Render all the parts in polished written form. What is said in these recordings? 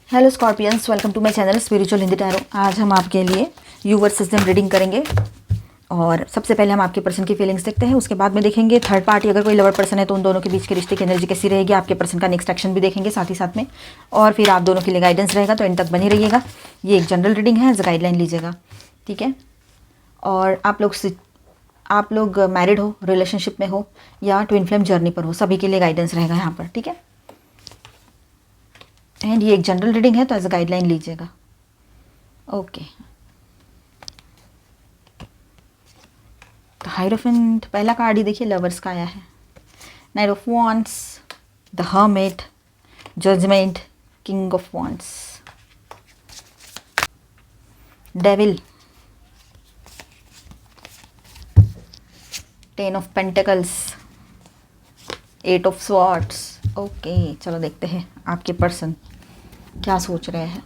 Hello scorpions, welcome to my channel spiritual Hindi tarot. आज हम आपके लिए यू वर्सेस देम रीडिंग करेंगे। और सबसे पहले हम आपके पर्सन की फीलिंग्स देखते हैं, उसके बाद में देखेंगे थर्ड पार्टी अगर कोई लवर पर्सन है तो उन दोनों के बीच के रिश्ते की एनर्जी कैसी रहेगी, आपके पर्सन का नेक्स्ट एक्शन भी देखेंगे साथ ही साथ में। और फिर आप दोनों के लिए गाइडेंस रहेगा, तो एंड तक बनी रहिएगा। ये एक जनरल रीडिंग है, एज गाइडलाइन लीजिएगा, ठीक है। और आप लोग मैरिड हो, रिलेशनशिप में हो या ट्विन फ्लेम जर्नी पर हो, सभी के लिए गाइडेंस रहेगा यहाँ पर, ठीक है। एंड ये एक जनरल रीडिंग है, तो एज अ गाइडलाइन लीजिएगा। ओके, तो हायरोफेंट पहला कार्ड ही देखिए, लवर्स का आया है। Knight of wands, the hermit, judgement, king of wands, devil, ten of pentacles, eight of swords. Okay, चलो देखते हैं आपके पर्सन क्या सोच रहे हैं।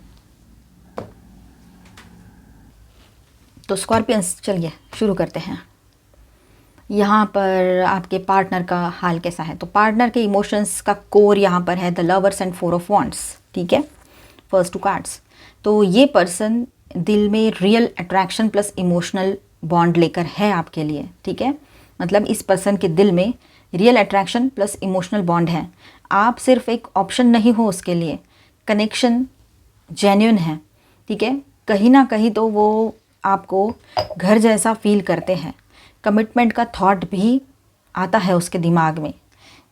तो स्कॉर्पियंस, चलिए शुरू करते हैं। यहाँ पर आपके पार्टनर का हाल कैसा है? तो पार्टनर के इमोशंस का कोर यहाँ पर है the lovers and four of wands, ठीक है, फर्स्ट टू कार्ड्स। तो ये पर्सन दिल में real attraction plus emotional bond लेकर है आपके लिए, ठीक है। मतलब इस पर्सन के दिल में real attraction plus emotional bond है। आप सिर्फ एक ऑप्शन नहीं हो उसके लिए, कनेक्शन जेन्युइन है, ठीक है। कहीं ना कहीं तो वो आपको घर जैसा फील करते हैं, कमिटमेंट का थॉट भी आता है उसके दिमाग में,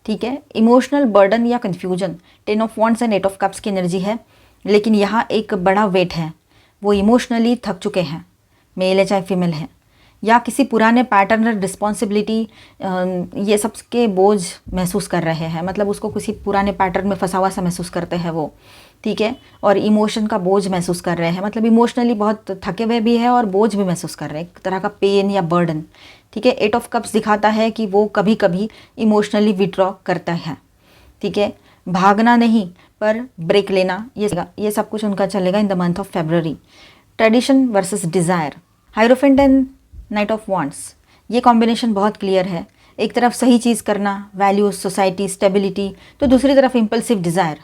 ठीक है। इमोशनल बर्डन या confusion, ten of wands and eight of cups की एनर्जी है, लेकिन यहाँ एक बड़ा वेट है। वो इमोशनली थक चुके हैं, मेल है चाहे फीमेल है, या किसी पुराने पैटर्न और रिस्पॉन्सिबिलिटी ये सब के बोझ महसूस कर रहे हैं। मतलब उसको किसी पुराने पैटर्न में फंसा हुआ सा महसूस करते हैं वो, ठीक है। और इमोशन का बोझ महसूस कर रहे हैं, मतलब इमोशनली बहुत थके हुए भी है और बोझ भी महसूस कर रहे हैं, एक तरह का पेन या बर्डन, ठीक है। एट ऑफ कप्स दिखाता है कि वो कभी कभी इमोशनली विड्रॉ करता है, ठीक है। भागना नहीं पर ब्रेक लेना, ये सब कुछ उनका चलेगा in the month of February. Tradition versus desire, hierophant and night of wands, ये कॉम्बिनेशन बहुत क्लियर है। एक तरफ सही चीज़ करना, वैल्यूज, सोसाइटी, स्टेबिलिटी, तो दूसरी तरफ इम्पल्सिव डिज़ायर,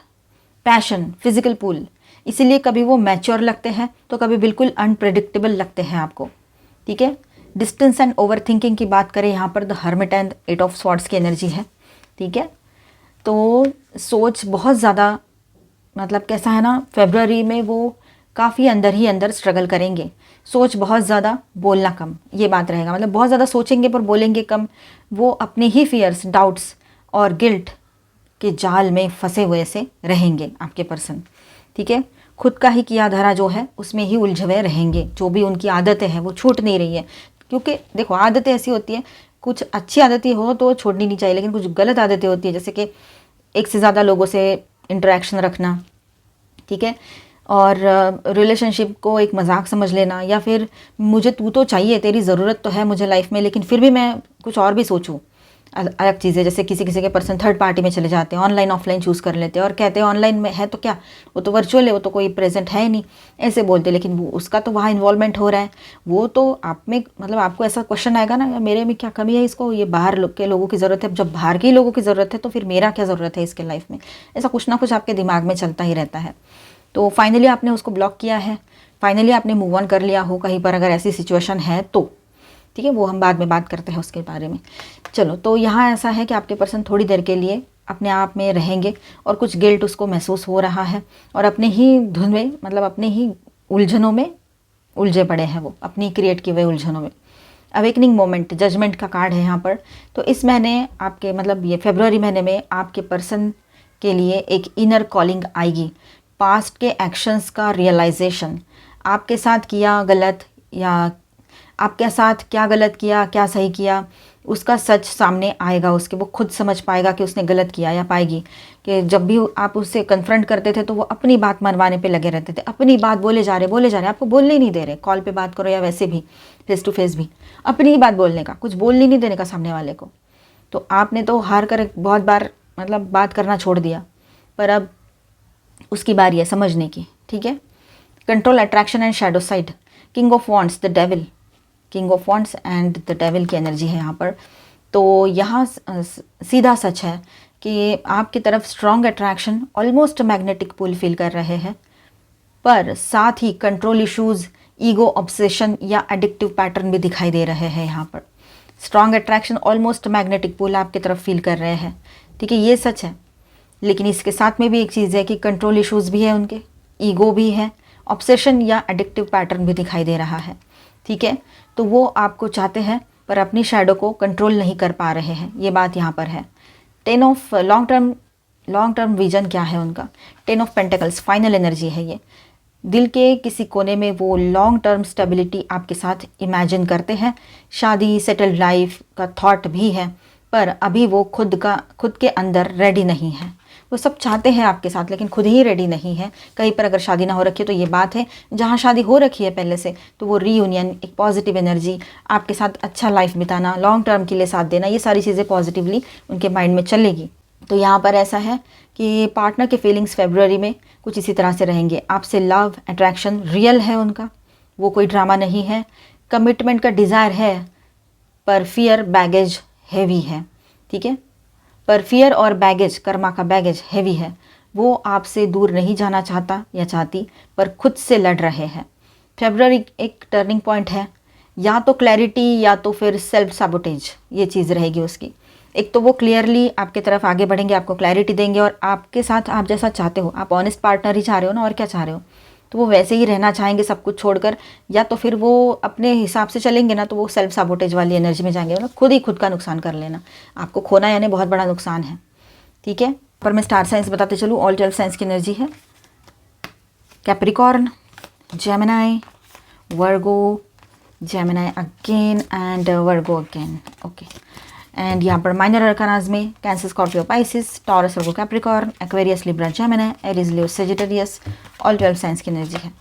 पैशन, फिजिकल पुल। इसीलिए कभी वो मैच्योर लगते हैं तो कभी बिल्कुल अनप्रेडिक्टेबल लगते हैं आपको, ठीक है। डिस्टेंस एंड ओवर थिंकिंग की बात करें, यहाँ पर the hermit and eight of swords की एनर्जी है, ठीक है। तो सोच बहुत ज़्यादा, मतलब कैसा है ना, फेब्रुअरी में वो काफ़ी अंदर ही अंदर स्ट्रगल करेंगे। सोच बहुत ज़्यादा, बोलना कम, ये बात रहेगा। मतलब बहुत ज़्यादा सोचेंगे पर बोलेंगे कम। वो अपने ही फियर्स, डाउट्स और गिल्ट के जाल में फंसे हुए से रहेंगे आपके पर्सन, ठीक है। खुद का ही किया धरा जो है उसमें ही उलझे हुए रहेंगे। जो भी उनकी आदतें हैं वो छूट नहीं रही है, क्योंकि देखो आदतें ऐसी होती हैं, कुछ अच्छी आदतें हो तो छोड़नी नहीं चाहिए, लेकिन कुछ गलत आदतें होती है, जैसे कि एक से ज़्यादा लोगों से इंटरेक्शन रखना, ठीक है। और रिलेशनशिप को एक मजाक समझ लेना, या फिर मुझे तू तो चाहिए, तेरी ज़रूरत तो है मुझे लाइफ में, लेकिन फिर भी मैं कुछ और भी सोचूं, अलग चीज़ें। जैसे किसी किसी के पर्सन थर्ड पार्टी में चले जाते हैं, ऑनलाइन ऑफलाइन चूज़ कर लेते हैं और कहते हैं ऑनलाइन में है तो क्या, वो तो वर्चुअल है, वो तो कोई प्रेजेंट है ही नहीं, ऐसे बोलते। लेकिन वो उसका तो वहाँ इन्वॉल्वमेंट हो रहा है, वो तो आप में, मतलब आपको ऐसा क्वेश्चन आएगा ना, मेरे में क्या कमी है, इसको ये बाहर के लोगों की ज़रूरत है। जब बाहर के लोगों की ज़रूरत है तो फिर मेरा क्या ज़रूरत है इसके लाइफ में, ऐसा कुछ ना कुछ आपके दिमाग में चलता ही रहता है। तो फाइनली आपने उसको ब्लॉक किया है, फाइनली आपने मूव ऑन कर लिया हो कहीं पर, अगर ऐसी सिचुएशन है तो, ठीक है। वो हम बाद में बात करते हैं उसके बारे में। चलो, तो यहाँ ऐसा है कि आपके पर्सन थोड़ी देर के लिए अपने आप में रहेंगे और कुछ गिल्ट उसको महसूस हो रहा है, और अपने ही धुन में, मतलब अपने ही उलझनों में उलझे पड़े हैं वो, अपनी क्रिएट किए हुए उलझनों में। अवेकनिंग मोमेंट, जजमेंट का कार्ड है यहाँ पर। तो इस महीने आपके, मतलब ये फेब्रुअरी महीने में आपके पर्सन के लिए एक इनर कॉलिंग आएगी। पास्ट के एक्शंस का रियलाइजेशन, आपके साथ किया गलत, या आपके साथ क्या गलत किया क्या सही किया, उसका सच सामने आएगा उसके। वो खुद समझ पाएगा कि उसने गलत किया, या पाएगी कि जब भी आप उससे कन्फ्रंट करते थे तो वो अपनी बात मनवाने पे लगे रहते थे, अपनी बात बोले जा रहे, आपको बोलने ही नहीं दे रहे। कॉल पे बात करो या वैसे भी फेस टू फेस भी, अपनी ही बात बोलने का, कुछ बोलने नहीं देने का सामने वाले को। तो आपने तो हार कर बहुत बार, मतलब बात करना छोड़ दिया, पर अब उसकी बारी है समझने की, ठीक है। Control, attraction and shadow side, king of wands, the devil, king of wands and the devil की एनर्जी है यहाँ पर। तो यहाँ सीधा सच है कि आपकी तरफ strong attraction, almost magnetic pull feel कर रहे हैं पर साथ ही कंट्रोल इश्यूज़, ईगो, ऑब्सेशन या एडिक्टिव पैटर्न भी दिखाई दे रहे हैं यहाँ पर। Strong attraction, almost magnetic pull आपकी तरफ फील कर रहे हैं, ठीक है, ये सच है। लेकिन इसके साथ में भी एक चीज़ है कि कंट्रोल इश्यूज़ भी है उनके, ईगो भी है, ऑब्सेशन या एडिक्टिव पैटर्न भी दिखाई दे रहा है, ठीक है। तो वो आपको चाहते हैं पर अपनी शैडो को कंट्रोल नहीं कर पा रहे हैं, ये बात यहाँ पर है। 10 ऑफ लॉन्ग टर्म विजन क्या है उनका? 10 ऑफ पेंटिकल्स, फाइनल एनर्जी है ये। दिल के किसी कोने में वो लॉन्ग टर्म स्टेबिलिटी आपके साथ इमेजिन करते हैं, शादी, सेटल्ड लाइफ का थॉट भी है, पर अभी वो खुद के अंदर रेडी नहीं है। वो सब चाहते हैं आपके साथ लेकिन खुद ही रेडी नहीं है। कहीं पर अगर शादी ना हो रखी है तो ये बात है, जहाँ शादी हो रखी है पहले से तो वो रीयूनियन, एक पॉजिटिव एनर्जी, आपके साथ अच्छा लाइफ बिताना, लॉन्ग टर्म के लिए साथ देना, ये सारी चीज़ें पॉजिटिवली उनके माइंड में चलेगी। तो यहाँ पर ऐसा है कि पार्टनर के फीलिंग्स फरवरी में कुछ इसी तरह से रहेंगे। आपसे लव, अट्रैक्शन रियल है उनका, वो कोई ड्रामा नहीं है। कमिटमेंट का डिज़ायर है पर फियर, बैगेज हैवी है, ठीक है। पर फियर और बैगेज, कर्मा का बैगेज हैवी है। वो आपसे दूर नहीं जाना चाहता या चाहती, पर खुद से लड़ रहे हैं। फरवरी एक टर्निंग पॉइंट है, या तो क्लैरिटी या तो फिर सेल्फ सैबोटेज, ये चीज़ रहेगी उसकी। एक तो वो क्लियरली आपके तरफ आगे बढ़ेंगे, आपको क्लैरिटी देंगे और आपके साथ आप जैसा चाहते हो, आप ऑनेस्ट पार्टनर ही चाह रहे हो ना, और क्या चाह रहे हो, तो वो वैसे ही रहना चाहेंगे सब कुछ छोड़कर। या तो फिर वो अपने हिसाब से चलेंगे ना, तो वो सेल्फ साबोटेज वाली एनर्जी में जाएंगे, मतलब खुद ही खुद का नुकसान कर लेना। आपको खोना यानी बहुत बड़ा नुकसान है, ठीक है। पर मैं स्टार साइंस बताते चलूँ, ऑल 12 साइंस की एनर्जी है। Capricorn, Gemini, Virgo, Gemini again and Virgo again, okay. And यहाँ पर माइनर अरकानाज में Cancer, Scorpio, Pisces, Taurus, Virgo, Capricorn, Aquarius, Libra, Gemini, Aries, Leo, Sagittarius, all 12 signs की energy है।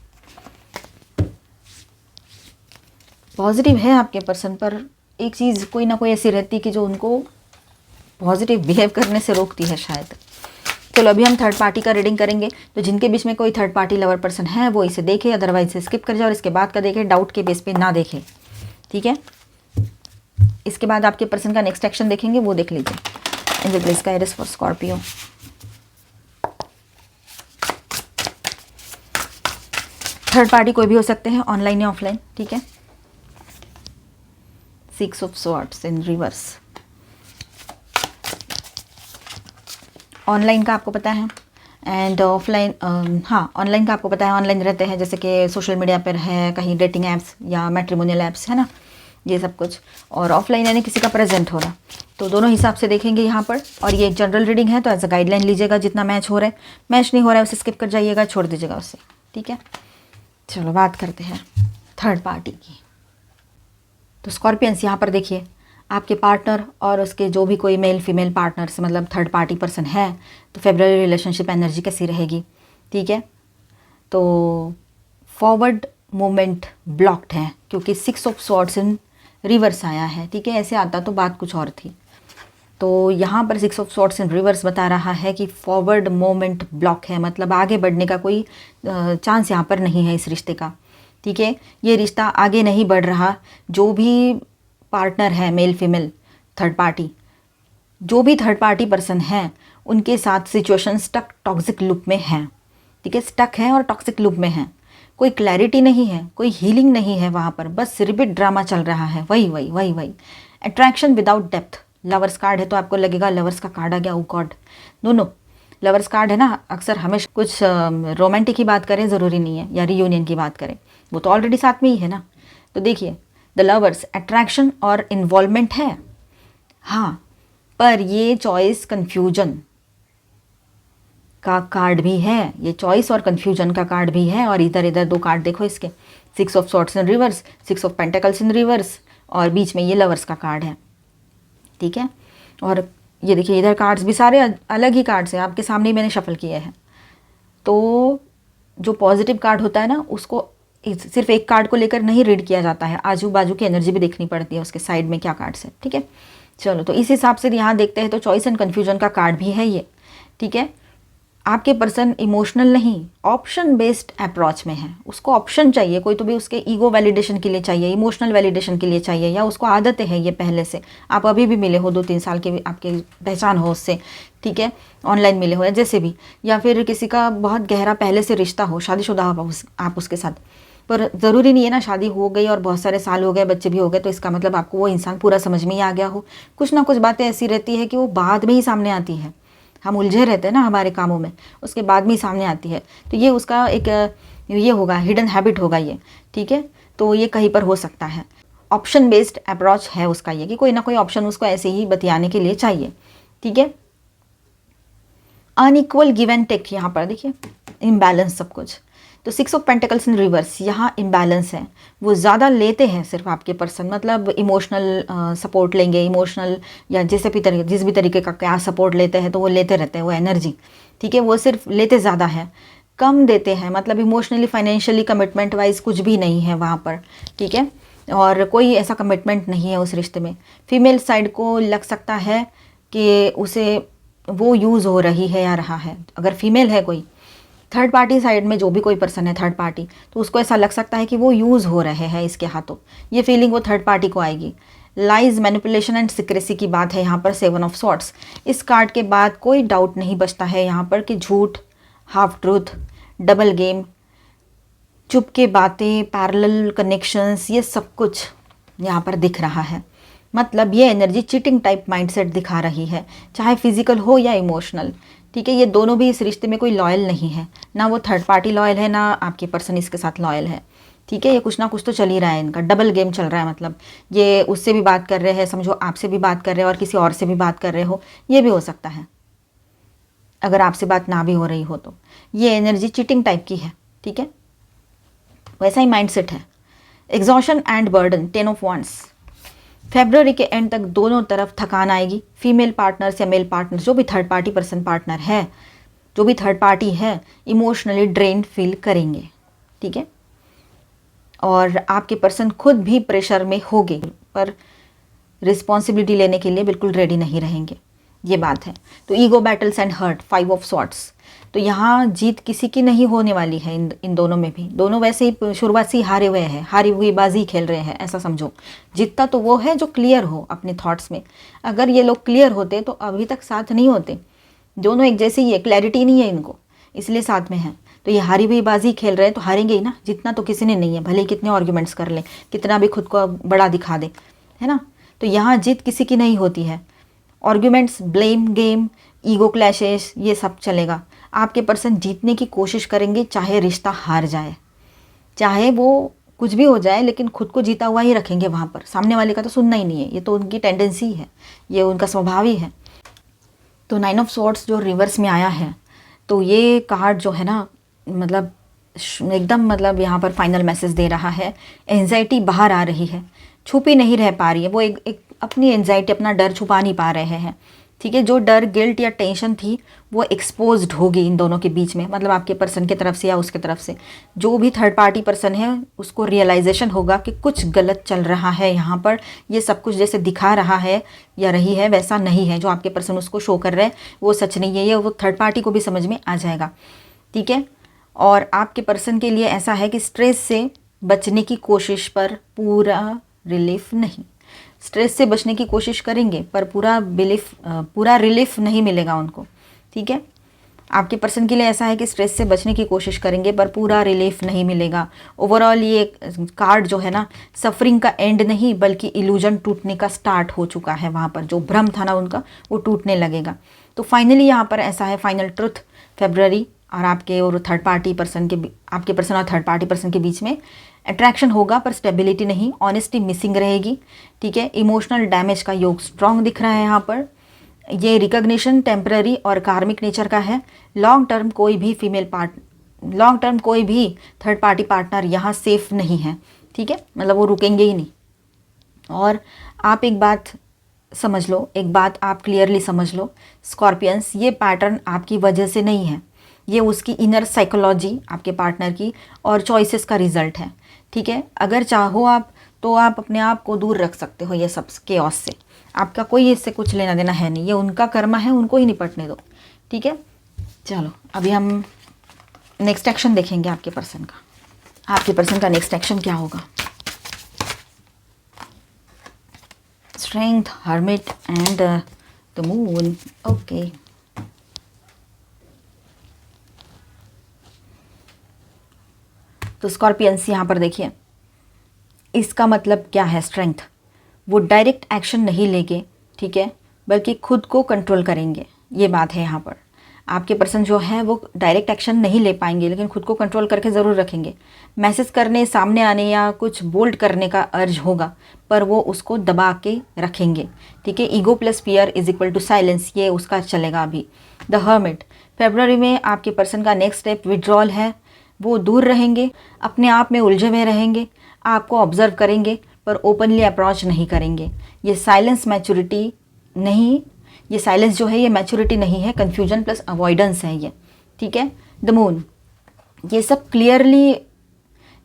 Positive है आपके person, पर एक चीज़ कोई ना कोई ऐसी रहती कि जो उनको पॉजिटिव बिहेव करने से रोकती है शायद। चलो अभी हम थर्ड पार्टी का रीडिंग करेंगे। तो जिनके बीच में कोई थर्ड पार्टी लवर पर्सन है वो इसे देखे, अदरवाइज इसे स्किप कर जाए और इसके बाद का देखे, डाउट के बेस पे ना देखे, ठीक है। इसके बाद आपके पर्सन का नेक्स्ट एक्शन देखेंगे, वो देख लीजिए। Angel please guide us for Scorpio. Third party कोई भी हो सकते हैं, ऑनलाइन या ऑफलाइन, ठीक है। 6 of swords in reverse. Online का आपको पता है एंड ऑफलाइन, हाँ ऑनलाइन का आपको पता है, ऑनलाइन रहते हैं जैसे कि सोशल मीडिया पर है, कहीं डेटिंग ऐप्स या मैट्रिमोनियल ऐप्स, है ना, ये सब कुछ। और ऑफलाइन यानी किसी का प्रेजेंट होना। तो दोनों हिसाब से देखेंगे यहाँ पर। और ये एक जनरल रीडिंग है, तो एज अ गाइडलाइन लीजिएगा, जितना मैच हो रहा है। मैच नहीं हो रहा है उसे स्किप कर जाइएगा, छोड़ दीजिएगा उससे, ठीक है। चलो बात करते हैं थर्ड पार्टी की। तो स्कॉर्पियंस यहाँ पर देखिए, आपके पार्टनर और उसके जो भी कोई मेल फीमेल पार्टनर्स, मतलब थर्ड पार्टी पर्सन है, तो फेब्रुअरी रिलेशनशिप एनर्जी कैसी रहेगी, ठीक है। तो फॉरवर्ड मूवमेंट ब्लॉक्ड है क्योंकि 6 ऑफ स्वॉर्ड्स इन रिवर्स आया है, ठीक है। ऐसे आता तो बात कुछ और थी। तो यहाँ पर 6 ऑफ स्वॉर्ड्स इन रिवर्स बता रहा है कि फॉरवर्ड मूवमेंट ब्लॉक है, मतलब आगे बढ़ने का कोई चांस यहाँ पर नहीं है इस रिश्ते का, ठीक है। ये रिश्ता आगे नहीं बढ़ रहा। जो भी पार्टनर है, मेल फीमेल थर्ड पार्टी, जो भी थर्ड पार्टी पर्सन है, उनके साथ सिचुएशन स्टक, टॉक्सिक लूप में है, ठीक है। स्टक है और टॉक्सिक लूप में है। कोई क्लैरिटी नहीं है, कोई हीलिंग नहीं है वहाँ पर, बस रिपीट ड्रामा चल रहा है, वही। Attraction without depth. Lovers card है तो आपको लगेगा लवर्स का कार्ड आ गया, ओ गॉड, नो। लवर्स कार्ड है ना, अक्सर हमेशा कुछ रोमांटिक की बात करें ज़रूरी नहीं है, या रियूनियन की बात करें, वो तो ऑलरेडी साथ में ही है ना। तो देखिए द लवर्स, अट्रैक्शन और इन्वॉल्वमेंट है, हाँ, पर ये चॉइस कन्फ्यूजन का कार्ड भी है, ये चॉइस और कन्फ्यूजन का कार्ड भी है। और इधर इधर 2 कार्ड देखो इसके, 6 of swords in reverse, 6 of pentacles in reverse, और बीच में ये लवर्स का कार्ड है, ठीक है। और ये देखिए इधर कार्ड्स भी सारे अलग ही कार्ड्स हैं, आपके सामने ही मैंने शफल किए हैं। तो जो पॉजिटिव कार्ड होता है ना, उसको सिर्फ एक कार्ड को लेकर नहीं रीड किया जाता है, आजू बाजू की एनर्जी भी देखनी पड़ती है, उसके साइड में क्या कार्ड्स है, ठीक है। चलो तो इस हिसाब से यहाँ देखते हैं, तो चॉइस एंड कन्फ्यूजन का कार्ड भी है ये, ठीक है। आपके पर्सन इमोशनल नहीं, ऑप्शन बेस्ड अप्रोच में है। उसको ऑप्शन चाहिए, कोई तो भी उसके ईगो वैलिडेशन के लिए चाहिए, इमोशनल वैलिडेशन के लिए चाहिए, या उसको आदत है ये पहले से, आप अभी भी मिले हो 2-3 साल के, आपकी पहचान हो उससे, ठीक है, ऑनलाइन मिले हो या जैसे भी, या फिर किसी का बहुत गहरा पहले से रिश्ता हो, शादीशुदा हो आप उसके साथ, पर ज़रूरी नहीं है ना शादी हो गई और बहुत सारे साल हो गए, बच्चे भी हो गए तो इसका मतलब आपको वो इंसान पूरा समझ में ही आ गया हो। कुछ ना कुछ बातें ऐसी रहती है कि वो बाद में ही सामने आती है, हम उलझे रहते हैं ना हमारे कामों में, उसके बाद में ही सामने आती है। तो ये उसका एक ये होगा, हिडन हैबिट होगा ये, ठीक है। तो ये कहीं पर हो सकता है। ऑप्शन बेस्ड अप्रोच है उसका ये, कि कोई ना कोई ऑप्शन उसको ऐसे ही बतियाने के लिए चाहिए, ठीक है। अनइक्वल गिव एंड टेक, यहाँ पर देखिए इम्बैलेंस सब कुछ। तो 6 ऑफ पेंटिकल्स इन रिवर्स, यहाँ इम्बैलेंस है, वो ज़्यादा लेते हैं सिर्फ आपके पर्सन, मतलब इमोशनल सपोर्ट लेंगे, इमोशनल या जिस भी तरीके का क्या सपोर्ट लेते हैं तो वो लेते रहते हैं वो एनर्जी, ठीक है। वो सिर्फ लेते ज़्यादा है, कम देते हैं, मतलब इमोशनली फाइनेंशियली कमिटमेंट वाइज कुछ भी नहीं है वहाँ पर, ठीक है। और कोई ऐसा कमिटमेंट नहीं है उस रिश्ते में। फीमेल साइड को लग सकता है कि उसे वो यूज़ हो रही है या रहा है, अगर फीमेल है कोई थर्ड पार्टी साइड में, जो भी कोई पर्सन है थर्ड पार्टी, तो उसको ऐसा लग सकता है कि वो यूज़ हो रहे हैं इसके हाथों, ये फीलिंग वो थर्ड पार्टी को आएगी। लाइज, मैनिपुलेशन एंड सिक्रेसी की बात है यहाँ पर 7 ऑफ सॉर्ट्स। इस कार्ड के बाद कोई डाउट नहीं बचता है यहाँ पर कि झूठ, हाफ ट्रूथ, डबल गेम, चुप के बातें, पैरेलल कनेक्शंस, ये सब कुछ यहाँ पर दिख रहा है। मतलब ये एनर्जी चीटिंग टाइप माइंडसेट दिखा रही है, चाहे फिजिकल हो या इमोशनल, ठीक है। ये दोनों भी इस रिश्ते में कोई लॉयल नहीं है, ना वो थर्ड पार्टी लॉयल है, ना आपके पर्सन इसके साथ लॉयल है, ठीक है। ये कुछ ना कुछ तो चल ही रहा है, इनका डबल गेम चल रहा है, मतलब ये उससे भी बात कर रहे हैं, समझो आपसे भी बात कर रहे हैं और किसी और से भी बात कर रहे हो, ये भी हो सकता है अगर आपसे बात ना भी हो रही हो तो। ये एनर्जी चीटिंग टाइप की है, ठीक है, वैसा ही माइंडसेट है। Exhaustion and burden, 10 of wands. February के एंड तक दोनों तरफ थकान आएगी, फीमेल पार्टनर्स या मेल पार्टनर्स, जो भी थर्ड पार्टी पर्सन पार्टनर है, जो भी थर्ड पार्टी है, इमोशनली ड्रेन फील करेंगे, ठीक है। और आपके पर्सन खुद भी प्रेशर में होंगे, पर रिस्पॉन्सिबिलिटी लेने के लिए बिल्कुल रेडी नहीं रहेंगे, ये बात है। तो ego battles and hurt, 5 of sorts. तो यहाँ जीत किसी की नहीं होने वाली है, इन दोनों में भी। दोनों वैसे ही शुरुआत से ही हारे हुए हैं, हारी हुई बाजी खेल रहे हैं, ऐसा समझो। जीतता तो वो है जो क्लियर हो अपने थॉट्स में। अगर ये लोग क्लियर होते तो अभी तक साथ नहीं होते। दोनों एक जैसे ही है, क्लैरिटी नहीं है इनको, इसलिए साथ में है। तो ये हारी हुई बाजी खेल रहे हैं तो हारेंगे ही ना, जितना तो किसी ने नहीं है, भले कितने आर्ग्यूमेंट्स कर लें, कितना भी खुद को बड़ा दिखा दे, है ना। तो यहाँ जीत किसी की नहीं होती है। Arguments, blame game, ego clashes, ये सब चलेगा। आपके पर्सन जीतने की कोशिश करेंगे, चाहे रिश्ता हार जाए, चाहे वो कुछ भी हो जाए, लेकिन खुद को जीता हुआ ही रखेंगे वहाँ पर। सामने वाले का तो सुनना ही नहीं है, ये तो उनकी टेंडेंसी है, ये उनका स्वभाव ही है। तो 9 ऑफ सॉर्ट्स जो रिवर्स में आया है, तो ये कार्ड जो है ना, मतलब एकदम, मतलब यहाँ पर फाइनल मैसेज दे रहा है। एंजाइटी बाहर आ रही है, छुपी नहीं रह पा रही है, वो एक अपनी एंजाइटी, अपना डर छुपा नहीं पा रहे हैं, ठीक है। जो डर, गिल्ट या टेंशन थी वो एक्सपोज्ड होगी इन दोनों के बीच में, मतलब आपके पर्सन की तरफ से या उसके तरफ से। जो भी थर्ड पार्टी पर्सन है उसको रियलाइजेशन होगा कि कुछ गलत चल रहा है यहाँ पर, ये सब कुछ जैसे दिखा रहा है या रही है वैसा नहीं है, जो आपके पर्सन उसको शो कर रहे हैं वो सच नहीं है, ये वो थर्ड पार्टी को भी समझ में आ जाएगा, ठीक है। और आपके पर्सन के लिए ऐसा है कि स्ट्रेस से बचने की कोशिश पर पूरा रिलीफ नहीं, स्ट्रेस से बचने की कोशिश करेंगे पर पूरा रिलीफ नहीं मिलेगा उनको, ठीक है। आपके पर्सन के लिए ऐसा है कि स्ट्रेस से बचने की कोशिश करेंगे पर पूरा रिलीफ नहीं मिलेगा। ओवरऑल ये कार्ड जो है ना, सफरिंग का एंड नहीं बल्कि इल्यूजन टूटने का स्टार्ट हो चुका है, वहाँ पर जो भ्रम था ना उनका वो टूटने लगेगा। तो फाइनली यहाँ पर ऐसा है, फाइनल ट्रुथ, फेब्रुअरी और आपके और थर्ड पार्टी पर्सन के, आपके पर्सन और थर्ड पार्टी पर्सन के बीच में अट्रैक्शन होगा पर स्टेबिलिटी नहीं, ऑनेस्टी मिसिंग रहेगी, ठीक है। इमोशनल डैमेज का योग स्ट्रॉन्ग दिख रहा है यहाँ पर। ये रिकॉग्निशन टेम्पररी और कार्मिक नेचर का है। लॉन्ग टर्म कोई भी थर्ड पार्टी पार्टनर यहाँ सेफ नहीं है, ठीक है, मतलब वो रुकेंगे ही नहीं। और आप एक बात समझ लो, एक बात आप क्लियरली समझ लो स्कॉर्पियंस, ये पैटर्न आपकी वजह से नहीं है, ये उसकी इनर साइकोलॉजी आपके पार्टनर की और चॉइसेस का रिजल्ट है, ठीक है। अगर चाहो आप तो आप अपने आप को दूर रख सकते हो ये सब केओस से, आपका कोई इससे कुछ लेना देना है नहीं, ये उनका कर्म है, उनको ही निपटने दो, ठीक है। चलो अभी हम नेक्स्ट एक्शन देखेंगे आपके पर्सन का। आपके पर्सन का नेक्स्ट एक्शन क्या होगा? Strength, hermit and the moon. Okay, तो स्कॉर्पियंस यहाँ पर देखिए, इसका मतलब क्या है, स्ट्रेंथ। वो डायरेक्ट एक्शन नहीं लेंगे, ठीक है, बल्कि खुद को कंट्रोल करेंगे, ये बात है यहाँ पर। आपके पर्सन जो है वो डायरेक्ट एक्शन नहीं ले पाएंगे, लेकिन खुद को कंट्रोल करके ज़रूर रखेंगे। मैसेज करने, सामने आने या कुछ बोल्ड करने का अर्ज होगा, पर वो उसको दबा के रखेंगे, ठीक है। Ego plus fear is equal to silence, ये उसका चलेगा अभी। द हर्मिट, फरवरी में आपके पर्सन का नेक्स्ट स्टेप विड्रॉल है। वो दूर रहेंगे, अपने आप में उलझे हुए रहेंगे, आपको ऑब्जर्व करेंगे पर ओपनली अप्रोच नहीं करेंगे। ये साइलेंस मैच्योरिटी नहीं, ये साइलेंस जो है ये मैच्योरिटी नहीं है, कन्फ्यूजन प्लस अवॉइडेंस है ये, ठीक है। द मून, ये सब क्लियरली,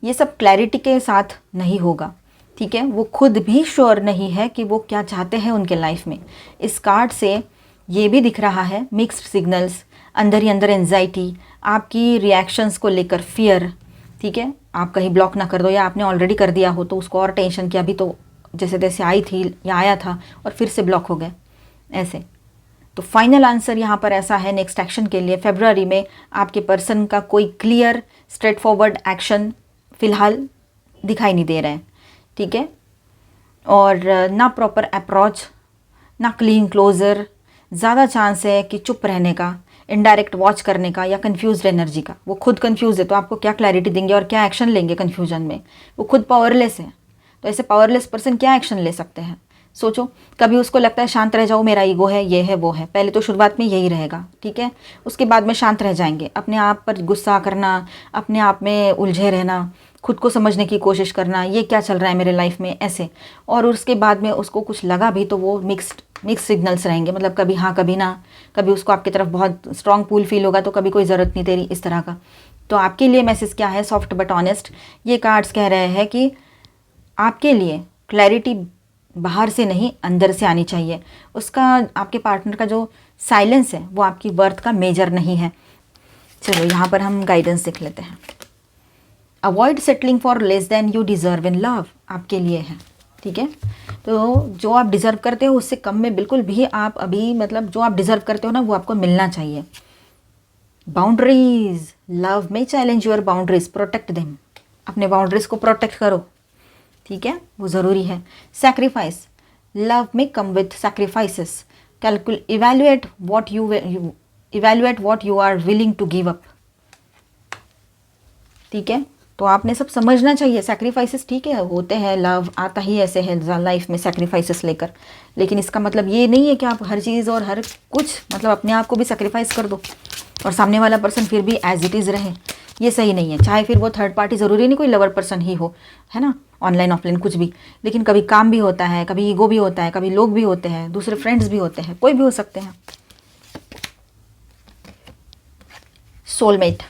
ये सब क्लैरिटी के साथ नहीं होगा, ठीक है। वो खुद भी श्योर नहीं है कि वो क्या चाहते हैं उनके लाइफ में। इस कार्ड से ये भी दिख रहा है मिक्स्ड सिग्नल्स, अंदर ही अंदर एंजाइटी, आपकी रिएक्शंस को लेकर फियर, ठीक है। आप कहीं ब्लॉक ना कर दो, या आपने ऑलरेडी कर दिया हो तो उसको और टेंशन कि अभी तो जैसे तैसे आई थी या आया था और फिर से ब्लॉक हो गए, ऐसे। तो फाइनल आंसर यहाँ पर ऐसा है नेक्स्ट एक्शन के लिए, फरवरी में आपके पर्सन का कोई क्लियर स्ट्रेट फॉरवर्ड एक्शन फ़िलहाल दिखाई नहीं दे रहा है, ठीक है। और ना प्रॉपर अप्रोच, ना क्लीन क्लोज़र, ज़्यादा चांस है कि चुप रहने का, इनडायरेक्ट वॉच करने का, या कंफ्यूज्ड एनर्जी का। वो खुद कंफ्यूज है तो आपको क्या क्लैरिटी देंगे और क्या एक्शन लेंगे कन्फ्यूजन में। वो खुद पावरलेस है, तो ऐसे पावरलेस पर्सन क्या एक्शन ले सकते हैं, सोचो। कभी उसको लगता है शांत रह जाओ, मेरा ईगो है, ये है, वो है, पहले तो शुरुआत में यही रहेगा, ठीक है। उसके बाद में शांत रह जाएंगे, अपने आप पर गुस्सा करना, अपने आप में उलझे रहना, खुद को समझने की कोशिश करना, ये क्या चल रहा है मेरे लाइफ में, ऐसे। और उसके बाद में उसको कुछ लगा भी तो वो मिक्स सिग्नल्स रहेंगे, मतलब कभी हाँ कभी ना, कभी उसको आपकी तरफ बहुत स्ट्रॉन्ग पुल फील होगा तो कभी कोई ज़रूरत नहीं तेरी, इस तरह का। तो आपके लिए मैसेज क्या है, सॉफ्ट बट ऑनेस्ट। ये कार्ड्स कह रहे हैं कि आपके लिए क्लैरिटी बाहर से नहीं अंदर से आनी चाहिए। उसका, आपके पार्टनर का जो साइलेंस है वो आपकी वर्थ का मेजर नहीं है। चलो यहाँ पर हम गाइडेंस देख लेते हैं। Avoid settling for less than you deserve in love, आपके लिए है, ठीक है। तो जो आप डिज़र्व करते हो उससे कम में बिल्कुल भी आप अभी, मतलब जो आप डिज़र्व करते हो ना वो आपको मिलना चाहिए। बाउंड्रीज, लव में challenge your boundaries, protect them, अपने बाउंड्रीज को प्रोटेक्ट करो, ठीक है, वो ज़रूरी है। सैक्रिफाइस, लव में come with sacrifices, evaluate what you are willing to give up, ठीक है। तो आपने सब समझना चाहिए, सैक्रिफाइसेस ठीक है होते हैं, लव आता ही ऐसे है लाइफ में सैक्रिफाइसेस लेकर, लेकिन इसका मतलब ये नहीं है कि आप हर चीज़ और हर कुछ, मतलब अपने आप को भी सैक्रिफाइस कर दो और सामने वाला पर्सन फिर भी एज इट इज़ रहे, ये सही नहीं है। चाहे फिर वो थर्ड पार्टी, ज़रूरी नहीं कोई लवर पर्सन ही हो, है ना, ऑनलाइन ऑफलाइन कुछ भी, लेकिन कभी काम भी होता है, कभी ईगो भी होता है, कभी लोग भी होते हैं, दूसरे फ्रेंड्स भी होते हैं, कोई भी हो सकते हैं। सोलमेट,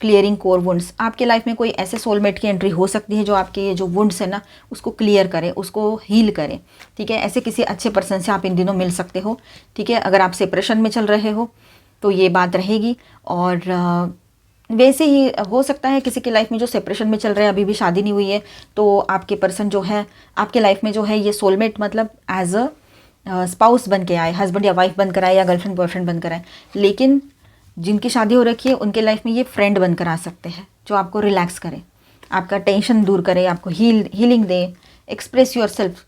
क्लियरिंग कोर वुंड्स, आपके लाइफ में कोई ऐसे सोलमेट की एंट्री हो सकती है जो आपके जो वुंड्स है ना उसको क्लियर करे, उसको हील करे, ठीक है। ऐसे किसी अच्छे पर्सन से आप इन दिनों मिल सकते हो, ठीक है। अगर आप सेपरेशन में चल रहे हो तो ये बात रहेगी। और वैसे ही हो सकता है किसी के लाइफ में जो सेपरेशन में चल रहे हैं, अभी भी शादी नहीं हुई है, तो आपके पर्सन जो है आपके लाइफ में जो है ये सोलमेट, मतलब एज अ स्पाउस बन के आए, हस्बैंड या वाइफ बनकर आए, या गर्लफ्रेंड बॉयफ्रेंड बनकर आए। लेकिन जिनकी शादी हो रखी है उनके लाइफ में ये फ्रेंड बनकर आ सकते हैं, जो आपको रिलैक्स करे, आपका टेंशन दूर करे, आपको healing they. Express your self,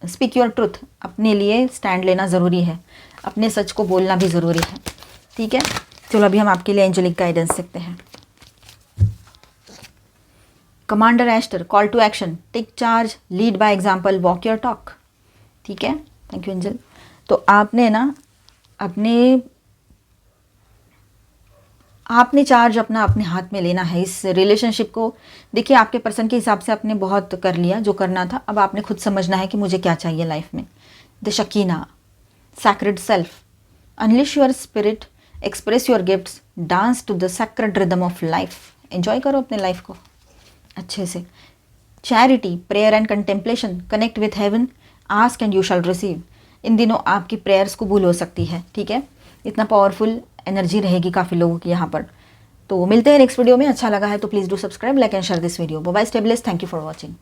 speak your truth, अपने लिए स्टैंड लेना ज़रूरी है, अपने सच को बोलना भी ज़रूरी है, ठीक है। चलो अभी हम आपके लिए एंजेलिक गाइडेंस देखते हैं। Commander Ashtar, call to action, take charge, lead by example, walk your talk, ठीक है। Thank you angel. तो आपने चार्ज अपने हाथ में लेना है इस रिलेशनशिप को। देखिए आपके पर्सन के हिसाब से आपने बहुत कर लिया जो करना था, अब आपने खुद समझना है कि मुझे क्या चाहिए लाइफ में। The Shekinah, sacred self, unleash your spirit, express your gifts, dance to the sacred rhythm of life, enjoy करो अपने लाइफ को अच्छे से। Charity, prayer and contemplation, connect with heaven, ask and you shall receive. इन दिनों आपकी prayers कबूल हो सकती है, ठीक है। इतना पावरफुल एनर्जी रहेगी काफ़ी लोगों की यहाँ पर। तो मिलते हैं नेक्स्ट वीडियो में। अच्छा लगा है तो please do subscribe, like and share this video. Bye bye, stay blessed, thank you for watching.